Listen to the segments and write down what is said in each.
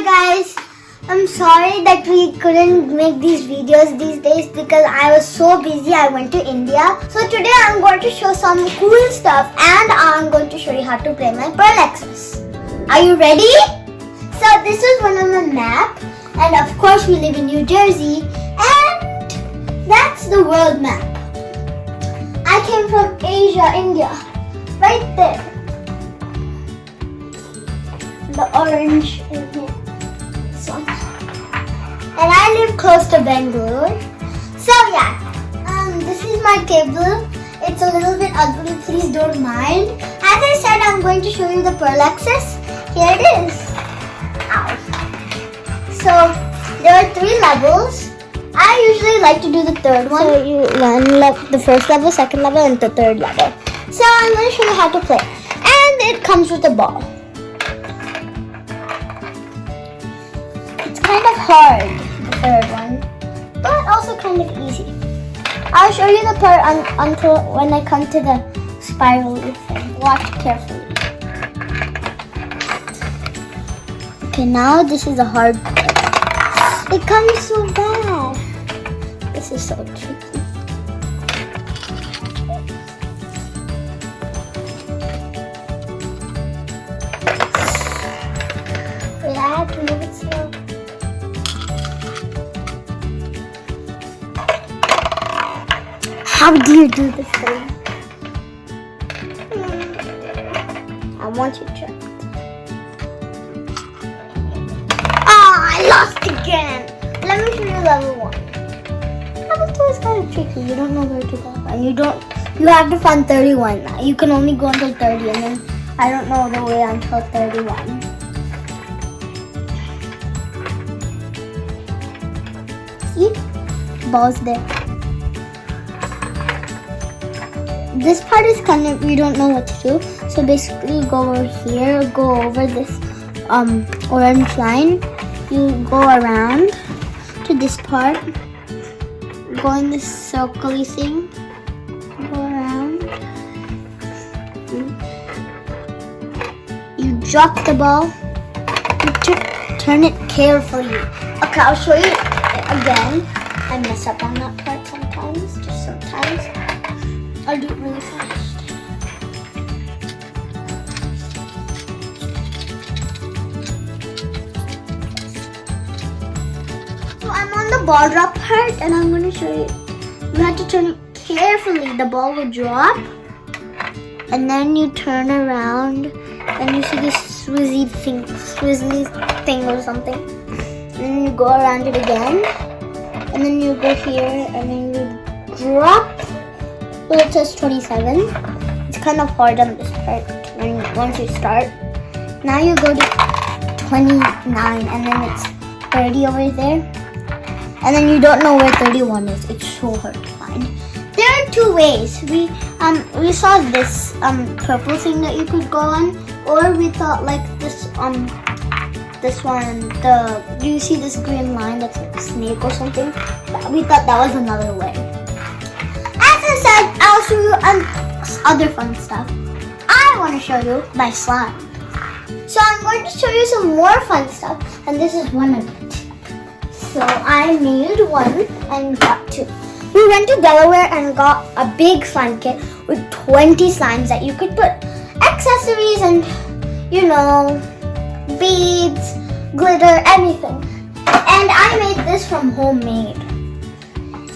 guys, I'm sorry that we couldn't make these videos these days because I was so busy. I went to India. So today I'm going to show some cool stuff and I'm going to show you how to play my perplexus. Are you ready? So this is one on the map, and of course we live in New Jersey, and that's the world map. I came from Asia, India, right there. The orange in here. This one. And I live close to Bangalore. So yeah, this is my table. It's a little bit ugly, please don't mind. As I said, I'm going to show you the perplexus. Here it is. Ow. So there are 3 levels. I usually like to do the third one. So you learn the first level, second level, and the third level. So I'm going to show you how to play. And it comes with a ball. It's kind of hard, the third one, but also kind of easy. I'll show you the part until when I come to the spiral thing. Watch carefully. Okay, now this is a hard part. It comes so bad. This is so tricky. Wait, I have to move it slow. How do you do this thing? I want you to. I lost again. Let me show you level 1. Level 2 is kind of tricky. You don't know where to go, and you have to find 31. You can only go until 30, and then I don't know the way until 31. See? Ball's there. This part is kind of, we don't know what to do. So basically you go over here, go over this orange line. You go around to this part. Go in this circly thing. Go around. You drop the ball. You turn it carefully. Okay, I'll show you again. I mess up on that part sometimes, just sometimes. I'll do it really fast. So I'm on the ball drop part, and I'm going to show you. You have to turn it carefully. The ball will drop, and then you turn around, and you see this swizzy thing or something. And then you go around it again, and then you go here, and then you drop. Well, it says 27. It's kind of hard on this part once you start. Now you go to 29, and then it's 30 over there. And then you don't know where 31 is. It's so hard to find. There are 2 ways. We saw this purple thing that you could go on, or we thought like this one. Do you see this green line that's like a snake or something? We thought that was another way. I'll show you other fun stuff. I want to show you my slime. So I'm going to show you some more fun stuff, and this is one of it. So I made 1 and got 2. We went to Delaware and got a big slime kit with 20 slimes that you could put accessories and, beads, glitter, everything. And I made this from homemade.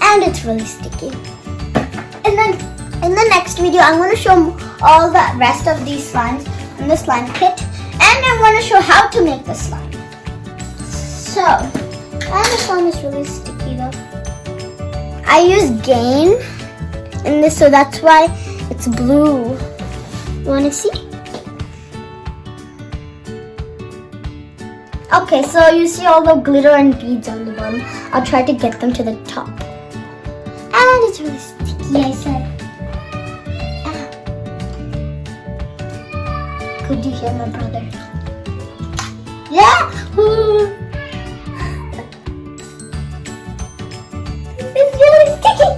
And it's really sticky. And then in the next video, I'm going to show all the rest of these slimes in the slime kit. And I'm going to show how to make the slime. So, and the slime is really sticky though. I use Gain in this, so that's why it's blue. You want to see? Okay, so you see all the glitter and beads on the bottom. I'll try to get them to the top. And it's really sticky, I said. Could you hear my brother? Yeah! It's really sticky!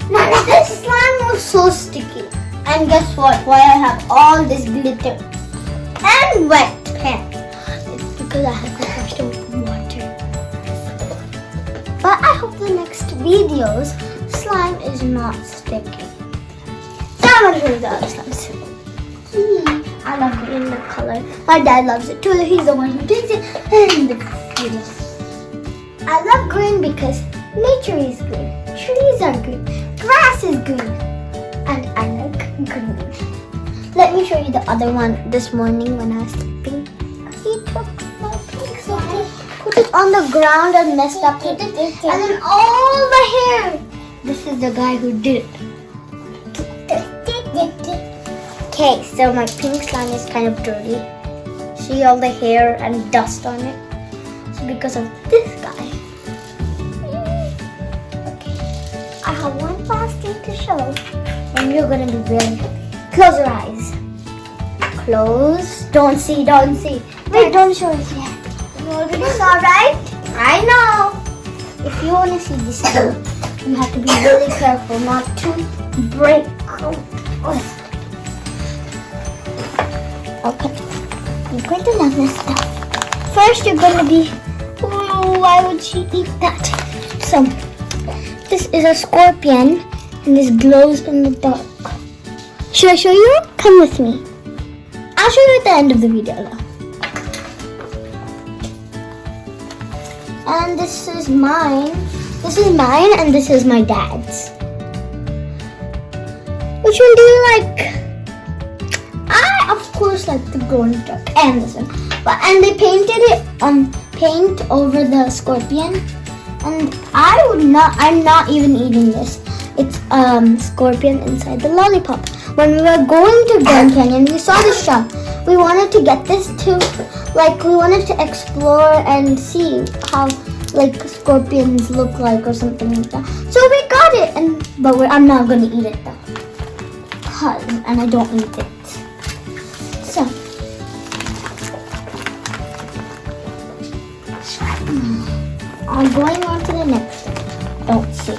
Now this slime was so sticky. And guess what? Why I have all this glitter and wet pants. close, slime is not sticking. So I'm gonna show you the other slimes. I love green, the color. My dad loves it too. He's the one who takes it. And the I love green because nature is green. Trees are green. Grass is green. And I like green. Let me show you the other one this morning when I was sleeping. He took my pink slime, put it on the ground and messed up it. And then all the hair. This is the guy who did it. Okay, so my pink slime is kind of dirty. See all the hair and dust on it? It's because of this guy. Okay, I have one last thing to show. And you're gonna be very happy. Close your eyes. Close. Don't see, don't see. Wait, don't show it yet. It's alright. I know. If you want to see this too, you have to be really careful not to break. Okay. You're going to love this stuff. First, you're going to be, oh, why would she eat that? So, this is a scorpion, and this glows in the dark. Should I show you? Come with me. I'll show you at the end of the video though. And this is mine. This is mine and this is my dad's. Which one do you like? I of course like the glow in the dark and this one. And they painted it paint over the scorpion. And I'm not even eating this. It's scorpion inside the lollipop. When we were going to Grand Canyon, we saw this shop. We wanted to get this too. We wanted to explore and see how scorpions look like or something like that. So we got it, but I'm not gonna eat it though, and I don't eat it. So I'm going on to the next one. Don't see.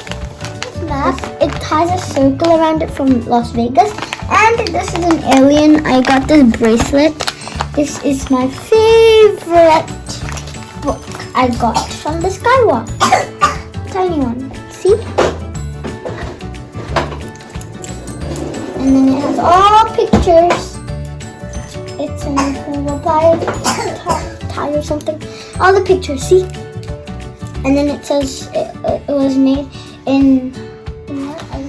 It has a circle around it from Las Vegas, and this is an alien. I got this bracelet. This is my favorite book I got from the Skywalk. Tiny one, see? And then it has all pictures. It's in a tie or something. All the pictures, see? And then it says it was made in.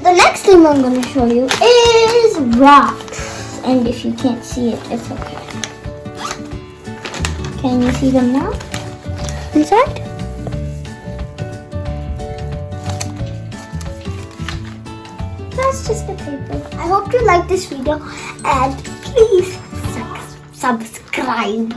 The next thing I'm going to show you is rocks. And if you can't see it, it's okay. Can you see them now? Inside? That's just the paper. I hope you like this video and please subscribe.